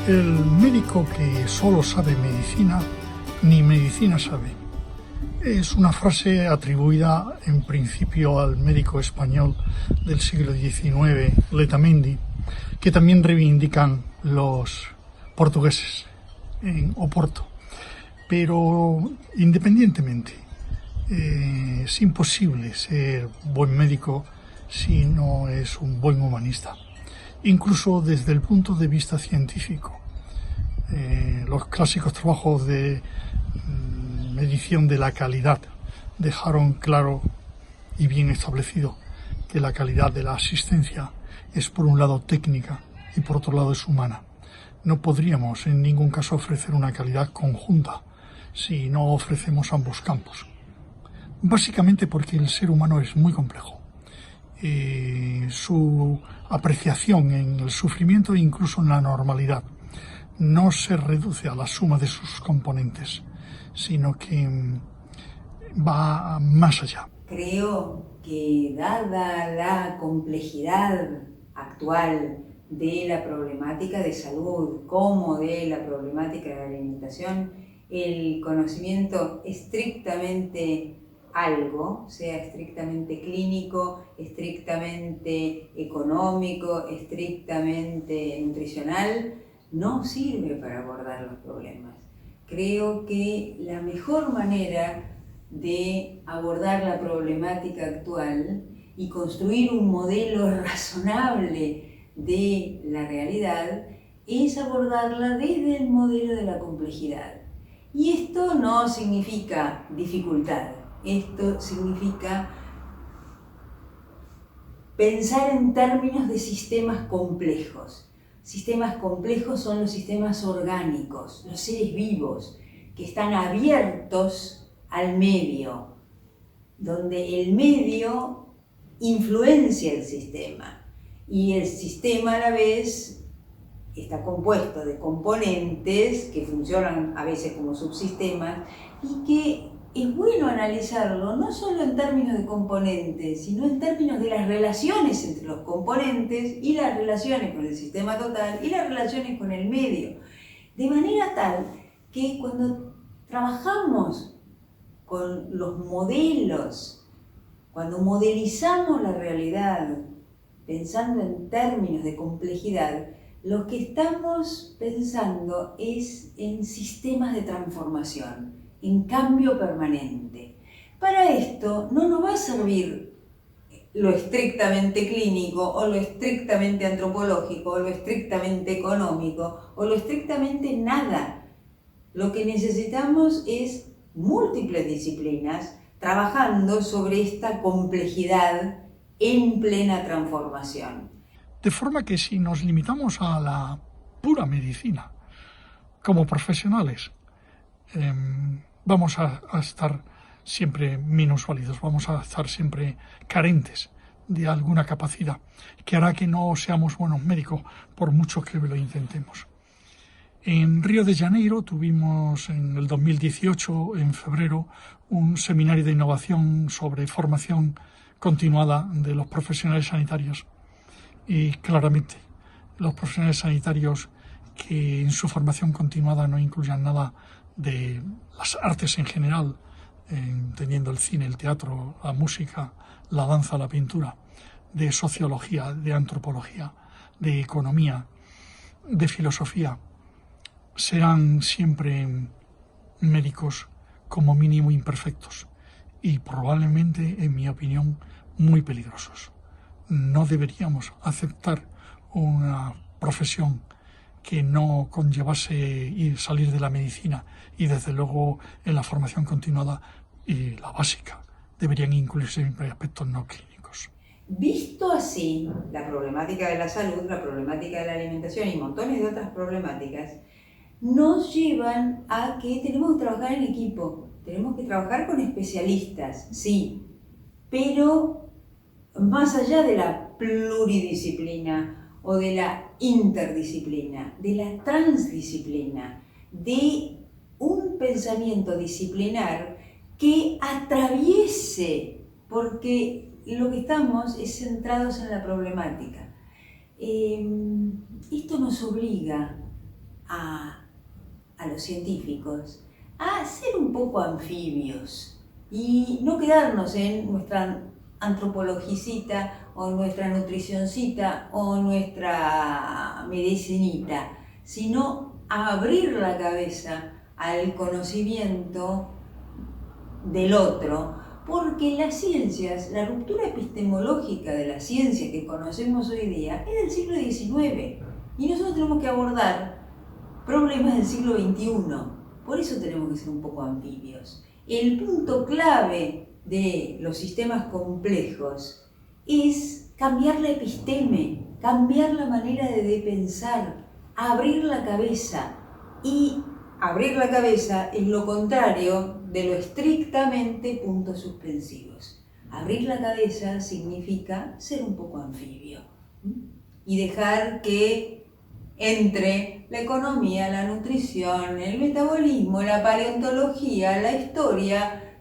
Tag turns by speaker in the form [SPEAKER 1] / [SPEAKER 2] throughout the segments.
[SPEAKER 1] El médico que solo sabe medicina, ni medicina sabe. Es una frase atribuida en principio al médico español del siglo XIX, Letamendi, que también reivindican los portugueses en Oporto. Pero independientemente, es imposible ser buen médico si no es un buen humanista. Incluso desde el punto de vista científico. Los clásicos trabajos de medición de la calidad dejaron claro y bien establecido que la calidad de la asistencia es por un lado técnica y por otro lado es humana. No podríamos en ningún caso ofrecer una calidad conjunta si no ofrecemos ambos campos. Básicamente porque el ser humano es muy complejo. Su apreciación en el sufrimiento e incluso en la normalidad no se reduce a la suma de sus componentes, sino que va más allá.
[SPEAKER 2] Creo que dada la complejidad actual de la problemática de salud como de la problemática de la alimentación, el conocimiento estrictamente algo, sea estrictamente clínico, estrictamente económico, estrictamente nutricional, no sirve para abordar los problemas. Creo que la mejor manera de abordar la problemática actual y construir un modelo razonable de la realidad es abordarla desde el modelo de la complejidad. Y esto no significa dificultad. Esto significa pensar en términos de sistemas complejos. Sistemas complejos son los sistemas orgánicos, los seres vivos, que están abiertos al medio, donde el medio influencia el sistema y el sistema a la vez está compuesto de componentes que funcionan a veces como subsistemas y que es bueno analizarlo no solo en términos de componentes, sino en términos de las relaciones entre los componentes y las relaciones con el sistema total y las relaciones con el medio. De manera tal que cuando trabajamos con los modelos, cuando modelizamos la realidad pensando en términos de complejidad, lo que estamos pensando es en sistemas de transformación, en cambio permanente. Para esto no nos va a servir lo estrictamente clínico o lo estrictamente antropológico o lo estrictamente económico o lo estrictamente nada. Lo que necesitamos es múltiples disciplinas trabajando sobre esta complejidad en plena transformación.
[SPEAKER 1] De forma que si nos limitamos a la pura medicina como profesionales, vamos a estar siempre minusválidos, vamos a estar siempre carentes de alguna capacidad que hará que no seamos buenos médicos por mucho que lo intentemos. En Río de Janeiro tuvimos en el 2018, en febrero, un seminario de innovación sobre formación continuada de los profesionales sanitarios. Y claramente los profesionales sanitarios que en su formación continuada no incluyan nada de las artes en general, entendiendo el cine, el teatro, la música, la danza, la pintura, de sociología, de antropología, de economía, de filosofía, serán siempre médicos como mínimo imperfectos y probablemente, en mi opinión, muy peligrosos. No deberíamos aceptar una profesión que no conllevase ir salir de la medicina y desde luego en la formación continuada y la básica deberían incluirse siempre aspectos no clínicos.
[SPEAKER 2] Visto así, la problemática de la salud, la problemática de la alimentación y montones de otras problemáticas nos llevan a que tenemos que trabajar en equipo, tenemos que trabajar con especialistas, sí, pero más allá de la pluridisciplina o de la interdisciplina, de la transdisciplina, de un pensamiento disciplinar que atraviese, porque lo que estamos es centrados en la problemática. Esto nos obliga a los científicos a ser un poco anfibios y no quedarnos en nuestra antropologicita o nuestra nutricioncita o nuestra medicinita, sino a abrir la cabeza al conocimiento del otro, porque las ciencias, la ruptura epistemológica de la ciencia que conocemos hoy día es del siglo XIX y nosotros tenemos que abordar problemas del siglo XXI. Por eso tenemos que ser un poco anfibios. El punto clave de los sistemas complejos es cambiar la episteme, cambiar la manera de pensar, abrir la cabeza. Y abrir la cabeza es lo contrario de lo estrictamente puntos suspensivos. Abrir la cabeza significa ser un poco anfibio y dejar que entre la economía, la nutrición, el metabolismo, la paleontología, la historia,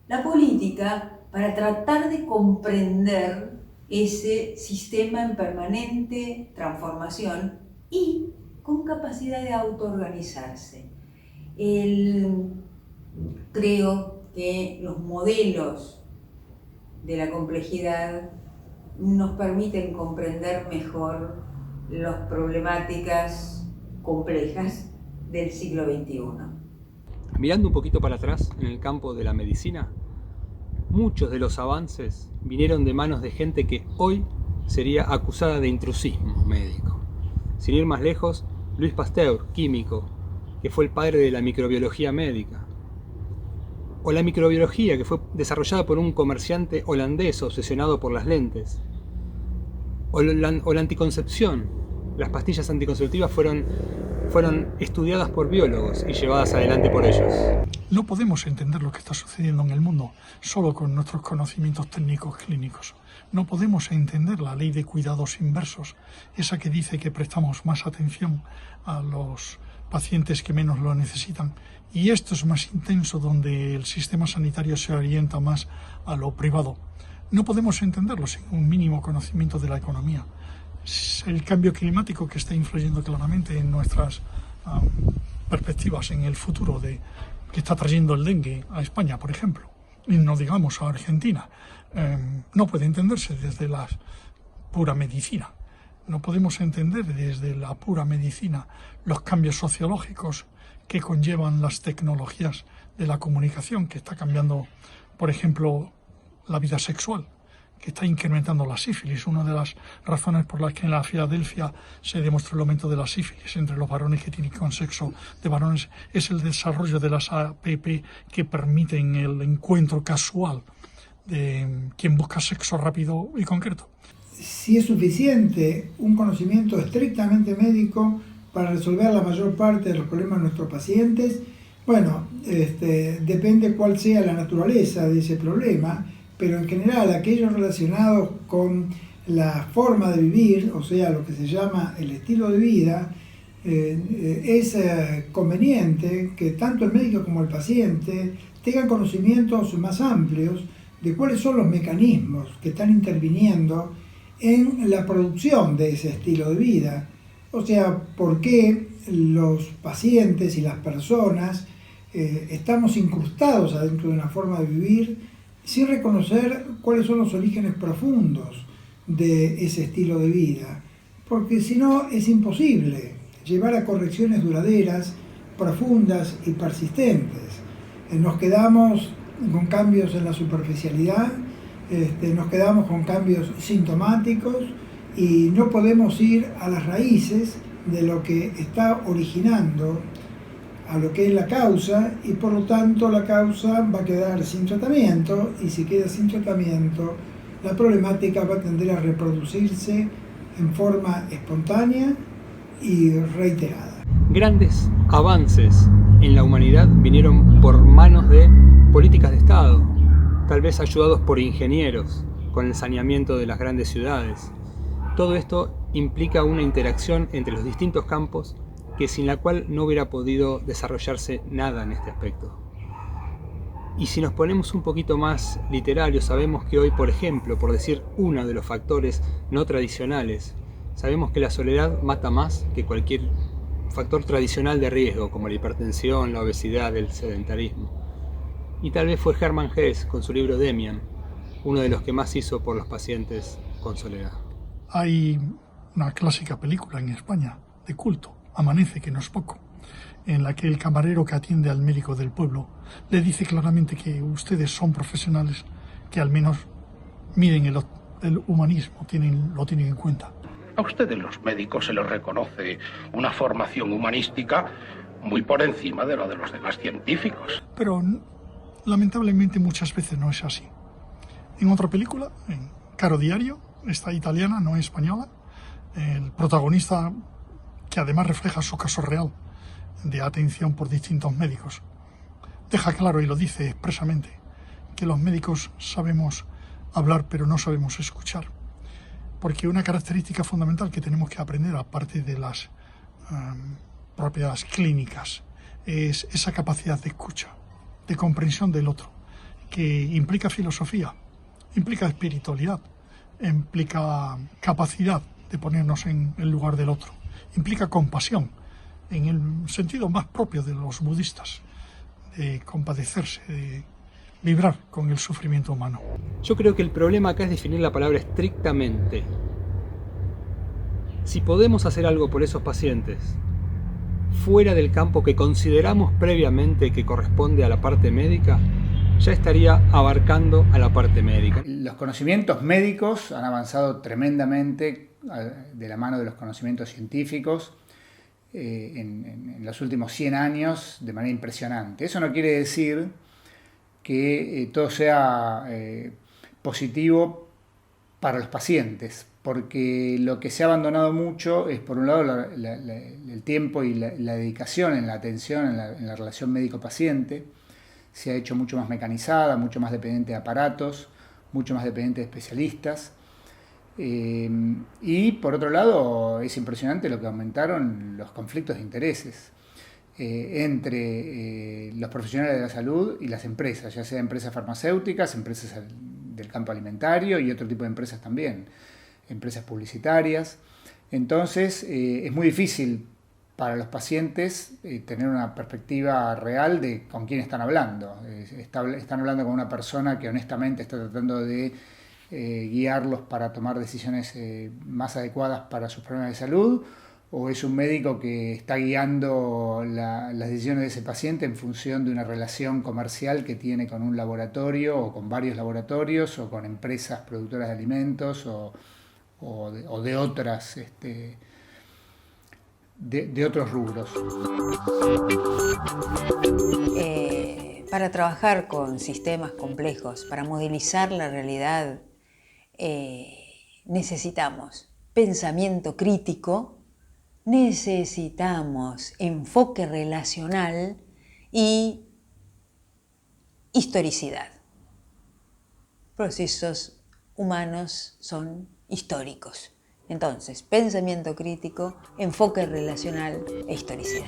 [SPEAKER 2] la política, para tratar de comprender ese sistema en permanente transformación y con capacidad de autoorganizarse. Creo que los modelos de la complejidad nos permiten comprender mejor las problemáticas complejas del siglo XXI.
[SPEAKER 3] Mirando un poquito para atrás en el campo de la medicina, muchos de los avances vinieron de manos de gente que hoy sería acusada de intrusismo médico. Sin ir más lejos, Louis Pasteur, químico, que fue el padre de la microbiología médica. O la microbiología, que fue desarrollada por un comerciante holandés obsesionado por las lentes. O la anticoncepción. Las pastillas anticonceptivas fueron estudiadas por biólogos y llevadas adelante por ellos.
[SPEAKER 1] No podemos entender lo que está sucediendo en el mundo solo con nuestros conocimientos técnicos clínicos. No podemos entender la ley de cuidados inversos, esa que dice que prestamos más atención a los pacientes que menos lo necesitan. Y esto es más intenso, donde el sistema sanitario se orienta más a lo privado. No podemos entenderlo sin un mínimo conocimiento de la economía. El cambio climático que está influyendo claramente en nuestras perspectivas en el futuro, que está trayendo el dengue a España, por ejemplo, y no digamos a Argentina, no puede entenderse desde la pura medicina. No podemos entender desde la pura medicina los cambios sociológicos que conllevan las tecnologías de la comunicación, que está cambiando, por ejemplo, la vida sexual, que está incrementando la sífilis. Una de las razones por las que en la Filadelfia se demostró el aumento de la sífilis entre los varones que tienen con sexo de varones es el desarrollo de las APP que permiten el encuentro casual de quien busca sexo rápido y concreto.
[SPEAKER 4] Si es suficiente un conocimiento estrictamente médico para resolver la mayor parte de los problemas de nuestros pacientes, bueno, depende cuál sea la naturaleza de ese problema, pero en general aquellos relacionados con la forma de vivir, o sea, lo que se llama el estilo de vida, es conveniente que tanto el médico como el paciente tengan conocimientos más amplios de cuáles son los mecanismos que están interviniendo en la producción de ese estilo de vida. O sea, por qué los pacientes y las personas estamos incrustados adentro de una forma de vivir sin reconocer cuáles son los orígenes profundos de ese estilo de vida. Porque si no, es imposible llevar a correcciones duraderas, profundas y persistentes. Nos quedamos con cambios en la superficialidad, nos quedamos con cambios sintomáticos y no podemos ir a las raíces de lo que está originando a lo que es la causa, y por lo tanto la causa va a quedar sin tratamiento, y si queda sin tratamiento la problemática va a tender a reproducirse en forma espontánea y reiterada.
[SPEAKER 3] Grandes avances en la humanidad vinieron por manos de políticas de Estado, tal vez ayudados por ingenieros, con el saneamiento de las grandes ciudades. Todo esto implica una interacción entre los distintos campos que sin la cual no hubiera podido desarrollarse nada en este aspecto. Y si nos ponemos un poquito más literarios, sabemos que hoy, por ejemplo, por decir uno de los factores no tradicionales, sabemos que la soledad mata más que cualquier factor tradicional de riesgo, como la hipertensión, la obesidad, el sedentarismo. Y tal vez fue Hermann Hesse, con su libro Demian, uno de los que más hizo por los pacientes con soledad.
[SPEAKER 1] Hay una clásica película en España, de culto, Amanece, que no es poco, en la que el camarero que atiende al médico del pueblo le dice claramente que ustedes son profesionales que al menos miden el humanismo, lo tienen en cuenta.
[SPEAKER 5] A ustedes los médicos se les reconoce una formación humanística muy por encima de la de los demás científicos.
[SPEAKER 1] Pero lamentablemente muchas veces no es así. En otra película, en Caro Diario, esta italiana, no española, el protagonista, que además refleja su caso real de atención por distintos médicos, deja claro y lo dice expresamente que los médicos sabemos hablar pero no sabemos escuchar. Porque una característica fundamental que tenemos que aprender, aparte de las propias clínicas, es esa capacidad de escucha, de comprensión del otro, que implica filosofía, implica espiritualidad, implica capacidad de ponernos en el lugar del otro, implica compasión, en el sentido más propio de los budistas, de compadecerse, de vibrar con el sufrimiento humano.
[SPEAKER 3] Yo creo que el problema acá es definir la palabra estrictamente. Si podemos hacer algo por esos pacientes fuera del campo que consideramos previamente que corresponde a la parte médica, ya estaría abarcando a la parte médica.
[SPEAKER 6] Los conocimientos médicos han avanzado tremendamente de la mano de los conocimientos científicos en los últimos 100 años de manera impresionante. Eso no quiere decir que todo sea positivo para los pacientes, porque lo que se ha abandonado mucho es, por un lado, el tiempo y la dedicación en la atención, en la relación médico-paciente. Se ha hecho mucho más mecanizada, mucho más dependiente de aparatos, mucho más dependiente de especialistas. Y por otro lado, es impresionante lo que aumentaron los conflictos de intereses entre los profesionales de la salud y las empresas, ya sea empresas farmacéuticas, empresas del campo alimentario y otro tipo de empresas también, empresas publicitarias. Entonces es muy difícil para los pacientes tener una perspectiva real de con quién están hablando. Están hablando con una persona que honestamente está tratando de guiarlos para tomar decisiones más adecuadas para sus problemas de salud, o es un médico que está guiando las decisiones de ese paciente en función de una relación comercial que tiene con un laboratorio o con varios laboratorios o con empresas productoras de alimentos o de otras de otros rubros.
[SPEAKER 2] Para trabajar con sistemas complejos, para modelizar la realidad, necesitamos pensamiento crítico, necesitamos enfoque relacional y historicidad. Procesos humanos son históricos. Entonces, pensamiento crítico, enfoque relacional e historicidad.